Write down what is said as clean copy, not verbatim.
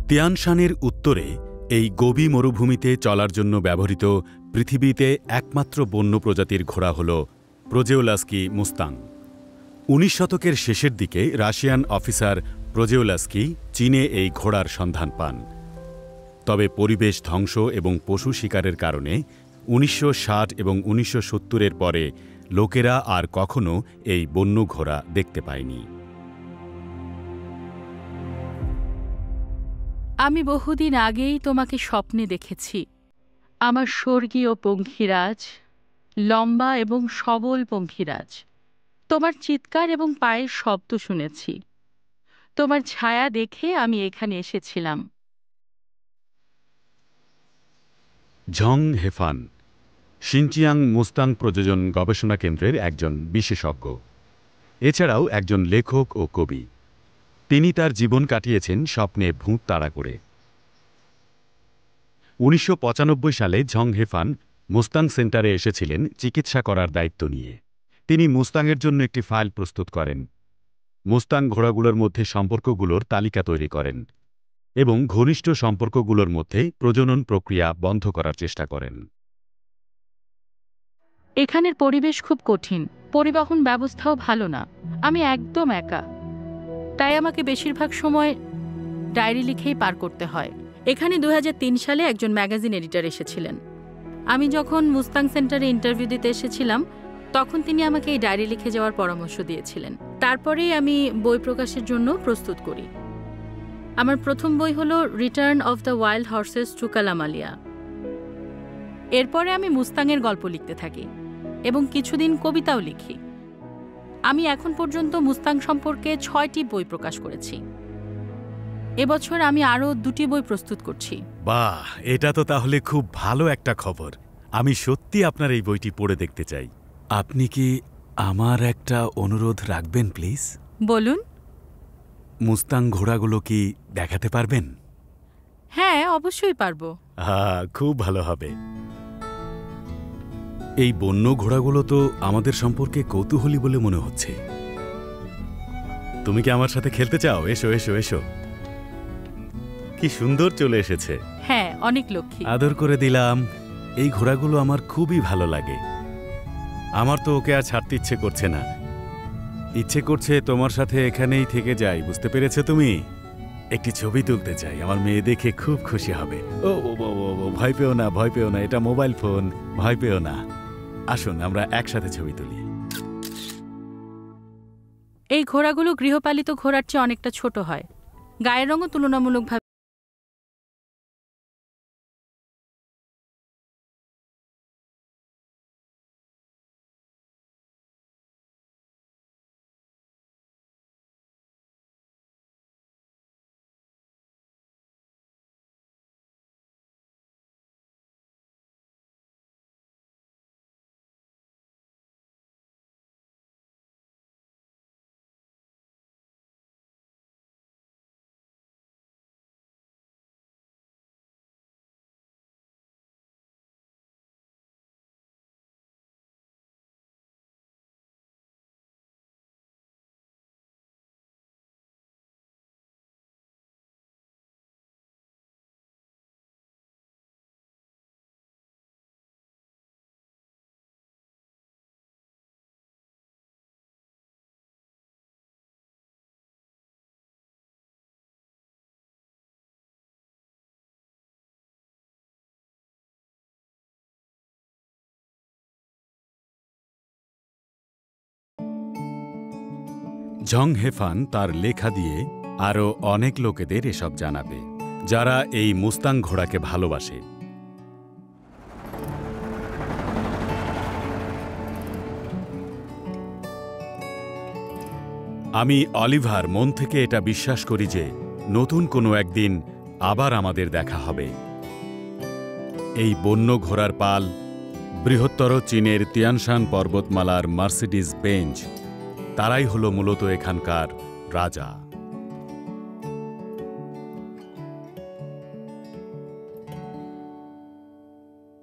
তিয়ানশানের উত্তরে এই গোবি মরুভূমিতে চলার জন্য ব্যবহৃত পৃথিবীতে একমাত্র বন্য প্রজাতির ঘোড়া হল প্রজেওলাস্কি মুস্তাং। ১৯ শতকের শেষের দিকে রাশিয়ান অফিসার প্রজেওলাস্কি চীনে এই ঘোড়ার সন্ধান পান। তবে পরিবেশ ধ্বংস এবং পশু শিকারের কারণে ১৯৬০ এবং ১৯৭০-এর পরে লোকেরা আর কখনো এই বন্য ঘোড়া দেখতে পায়নি। আমি বহুদিন আগেই তোমাকে স্বপ্নে দেখেছি, আমার স্বর্গীয় পঙ্খিরাজ, লম্বা এবং সবল পঙ্খিরাজ। তোমার চিৎকার এবং পায়ের শব্দ শুনেছি। তোমার ছায়া দেখে আমি এখানে এসেছিলাম। ঝং হেফান শিনচিয়াং মুস্তাং প্রযোজন গবেষণা কেন্দ্রের একজন বিশেষজ্ঞ, এছাড়াও একজন লেখক ও কবি। তিনি তার জীবন কাটিয়েছেন স্বপ্নে ভূত তাড়া করে। ১৯৯৫ সালে ঝং হেফান মুস্তাং সেন্টারে এসেছিলেন চিকিৎসা করার দায়িত্ব নিয়ে। তিনি মুস্তাংয়ের জন্য একটি ফাইল প্রস্তুত করেন, মুস্তাং ঘোড়াগুলোর মধ্যে সম্পর্কগুলোর তালিকা তৈরি করেন এবং ঘনিষ্ঠ সম্পর্কগুলোর মধ্যে প্রজনন প্রক্রিয়া বন্ধ করার চেষ্টা করেন। এখানের পরিবেশ খুব কঠিন, পরিবহন ব্যবস্থাও ভালো না। আমি একদম একা, তাই আমাকে বেশিরভাগ সময় ডায়েরি লিখেই পার করতে হয়। এখানে ২০০৩ সালে একজন ম্যাগাজিন এডিটর এসেছিলেন। আমি যখন মুস্তাং সেন্টারে ইন্টারভিউ দিতে এসেছিলাম, তখন তিনি আমাকে এই ডায়েরি লিখে যাওয়ার পরামর্শ দিয়েছিলেন। তারপরেই আমি বই প্রকাশের জন্য প্রস্তুত করি। আমার প্রথম বই হলো return of the wild horses to কালামালিয়া। এরপরে আমি মুস্তাংয়ের গল্প লিখতে থাকি এবং কিছুদিন কবিতাও লিখি। আমি এখন পর্যন্ত মুস্তাং সম্পর্কে ৬টি বই প্রকাশ করেছি। এবছর আমি আরও ২টি বই প্রস্তুত করছি। বাহ, এটা তো তাহলে খুব ভালো একটা খবর। আমি সত্যি আপনার এই বইটি পড়ে দেখতে চাই। আপনি কি আমার একটা অনুরোধ রাখবেন প্লিজ? বলুন। মুস্তাং ঘোড়াগুলো কি দেখাতে পারবেন? হ্যাঁ, অবশ্যই পারবো। হ্যাঁ, খুব ভালো হবে। এই বন্য ঘোড়াগুলো তো আমাদের সম্পর্কে কৌতূহলী বলে মনে হচ্ছে। তুমি কি আমার সাথে খেলতে চাও? এসো এসো এসো। কি সুন্দর চলে এসেছে। হ্যাঁ, অনেক লক্ষ্মী। আদর করে দিলাম। এই ঘোড়াগুলো আমার খুবই ভালো লাগে। আমার তো ওকে আর ছাড়তে ইচ্ছে করছে না। ইচ্ছে করছে তোমার সাথে এখানেই থেকে যাই। বুঝতে পেরেছো তুমি? একটি ছবি তুলতে চাই, আমার মেয়ে দেখে খুব খুশি হবে। ও ভয় পেও না, ভয় পেও না, এটা মোবাইল ফোন, ভয় পেও না। আসুন আমরা একসাথে ছবি তুলি। এই ঘোড়াগুলো গৃহপালিত ঘোড়ার চেয়ে অনেকটা ছোট হয়। গায়ের রঙও তুলনামূলকভাবে ঝং হেফান তার লেখা দিয়ে আরও অনেক লোকেদের এসব জানাবে, যারা এই মুস্তাং ঘোড়াকে ভালোবাসে। আমি অলিভার মন থেকে এটা বিশ্বাস করি যে নতুন কোনো একদিন আবার আমাদের দেখা হবে। এই বন্য ঘোড়ার পাল বৃহত্তর চীনের তিয়ানশান পর্বতমালার মার্সিডিজ বেঞ্জ, তারাই হলো মূলত এখানকার রাজা।